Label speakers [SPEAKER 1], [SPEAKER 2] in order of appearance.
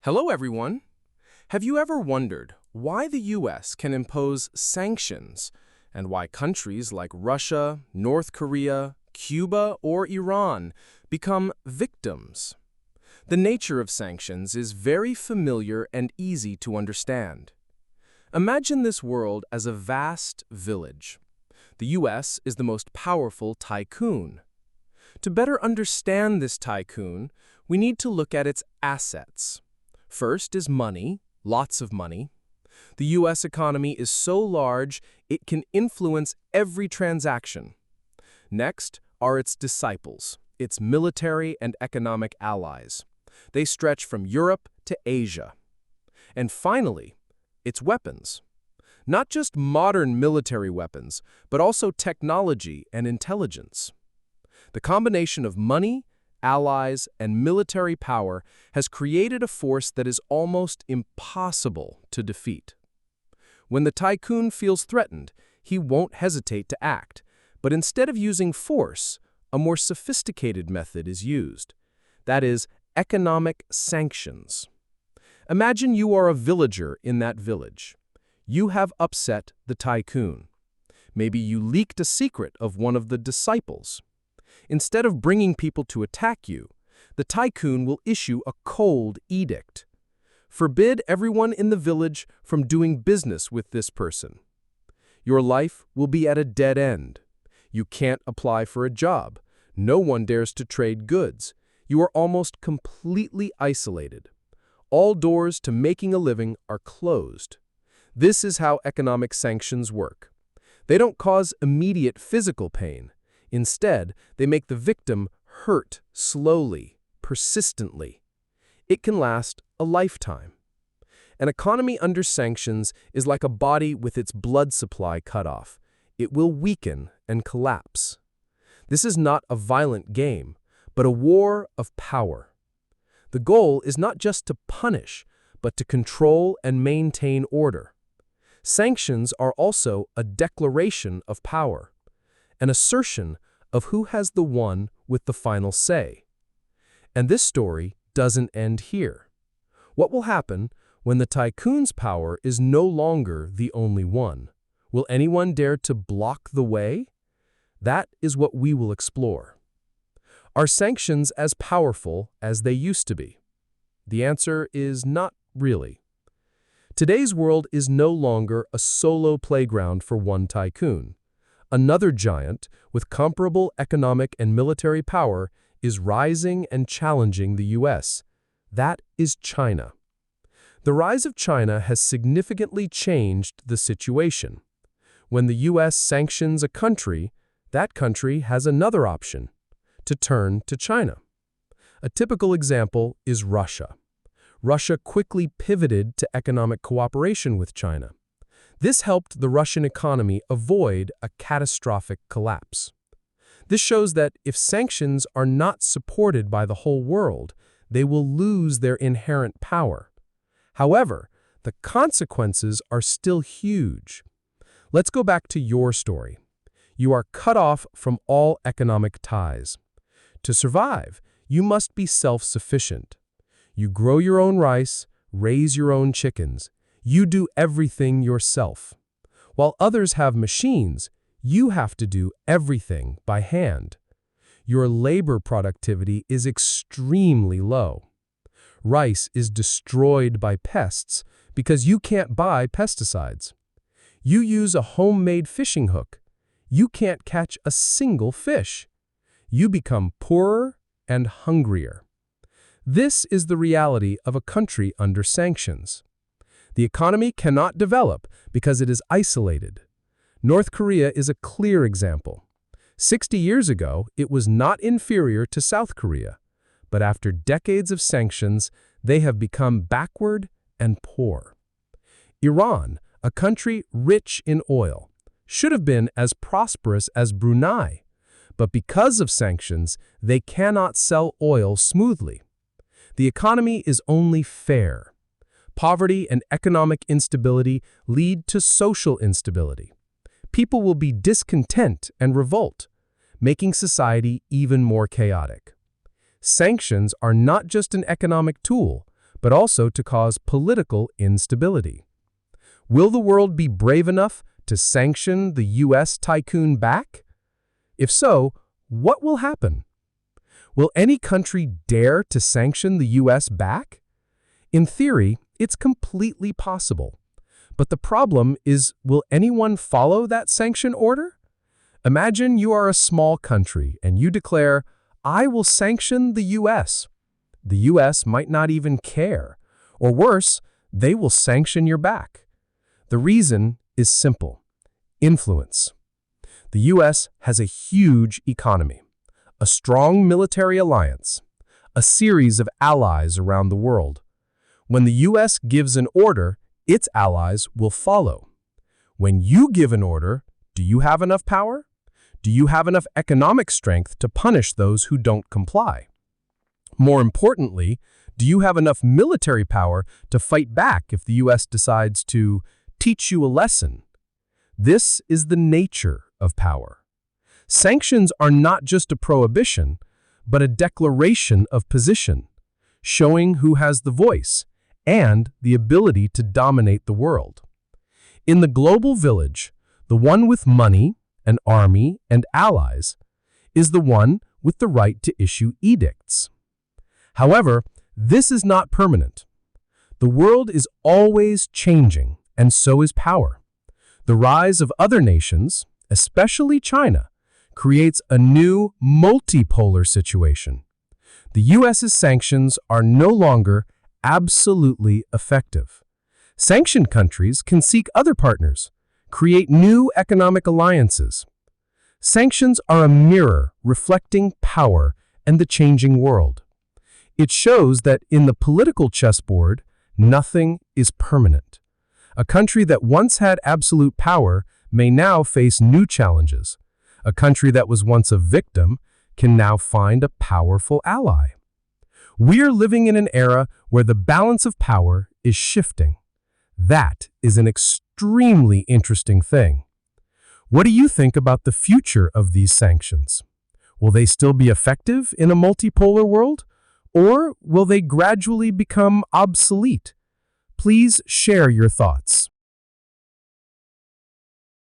[SPEAKER 1] Hello, everyone. Have you ever wondered why the U.S. can impose sanctions and why countries like Russia, North Korea, Cuba, or Iran become victims? The nature of sanctions is very familiar and easy to understand. Imagine this world as a vast village. The U.S. is the most powerful tycoon. To better understand this tycoon, we need to look at its assets. First is money, lots of money. The U.S. economy is so large, it can influence every transaction. Next are its disciples, its military and economic allies. They stretch from Europe to Asia. And finally, its weapons. Not just modern military weapons, but also technology and intelligence. The combination of money, allies, and military power has created a force that is almost impossible to defeat. When the tycoon feels threatened, he won't hesitate to act, but instead of using force, a more sophisticated method is used. That is, economic sanctions. Imagine you are a villager in that village. You have upset the tycoon. Maybe you leaked a secret of one of the disciples. Instead of bringing people to attack you, the tycoon will issue a cold edict. Forbid everyone in the village from doing business with this person. Your life will be at a dead end. You can't apply for a job. No one dares to trade goods. You are almost completely isolated. All doors to making a living are closed. This is how economic sanctions work. They don't cause immediate physical pain. Instead, they make the victim hurt slowly, persistently. It can last a lifetime. An economy under sanctions is like a body with its blood supply cut off. It will weaken and collapse. This is not a violent game, but a war of power. The goal is not just to punish, but to control and maintain order. Sanctions are also a declaration of power, an assertion of who has the one with the final say. And this story doesn't end here. What will happen when the tycoon's power is no longer the only one? Will anyone dare to block the way? That is what we will explore. Are sanctions as powerful as they used to be? The answer is not really. Today's world is no longer a solo playground for one tycoon. Another giant, with comparable economic and military power, is rising and challenging the U.S. That is China. The rise of China has significantly changed the situation. When the U.S. sanctions a country, that country has another option: to turn to China. A typical example is Russia. Russia quickly pivoted to economic cooperation with China. This helped the Russian economy avoid a catastrophic collapse. This shows that if sanctions are not supported by the whole world, they will lose their inherent power. However, the consequences are still huge. Let's go back to your story. You are cut off from all economic ties. To survive, you must be self-sufficient. You grow your own rice, raise your own chickens. You do everything yourself. While others have machines, you have to do everything by hand. Your labor productivity is extremely low. Rice is destroyed by pests because you can't buy pesticides. You use a homemade fishing hook. You can't catch a single fish. You become poorer and hungrier. This is the reality of a country under sanctions. The economy cannot develop because it is isolated. North Korea is a clear example. 60 years ago, it was not inferior to South Korea, but after decades of sanctions, they have become backward and poor. Iran, a country rich in oil, should have been as prosperous as Brunei, but because of sanctions, they cannot sell oil smoothly. The economy is only fair. Poverty and economic instability lead to social instability. People will be discontent and revolt, making society even more chaotic. Sanctions are not just an economic tool, but also to cause political instability. Will the world be brave enough to sanction the U.S. tycoon back? If so, what will happen? Will any country dare to sanction the U.S. back? In theory, it's completely possible. But the problem is, will anyone follow that sanction order? Imagine you are a small country and you declare, "I will sanction the U.S." The U.S. might not even care. Or worse, they will sanction your back. The reason is simple: influence. The U.S. has a huge economy, a strong military alliance, a series of allies around the world. When the U.S. gives an order, its allies will follow. When you give an order, do you have enough power? Do you have enough economic strength to punish those who don't comply? More importantly, do you have enough military power to fight back if the U.S. decides to teach you a lesson? This is the nature of power. Sanctions are not just a prohibition, but a declaration of position, showing who has the voice and the ability to dominate the world. In the global village, the one with money, an army, and allies is the one with the right to issue edicts. However, this is not permanent. The world is always changing, and so is power. The rise of other nations, especially China, creates a new multipolar situation. The U.S.'s sanctions are no longer absolutely effective. Sanctioned countries can seek other partners, create new economic alliances. Sanctions are a mirror reflecting power and the changing world. It shows that in the political chessboard, nothing is permanent. A country that once had absolute power may now face new challenges. A country that was once a victim can now find a powerful ally. We're living in an era where the balance of power is shifting. That is an extremely interesting thing. What do you think about the future of these sanctions? Will they still be effective in a multipolar world, or will they gradually become obsolete? Please share your thoughts.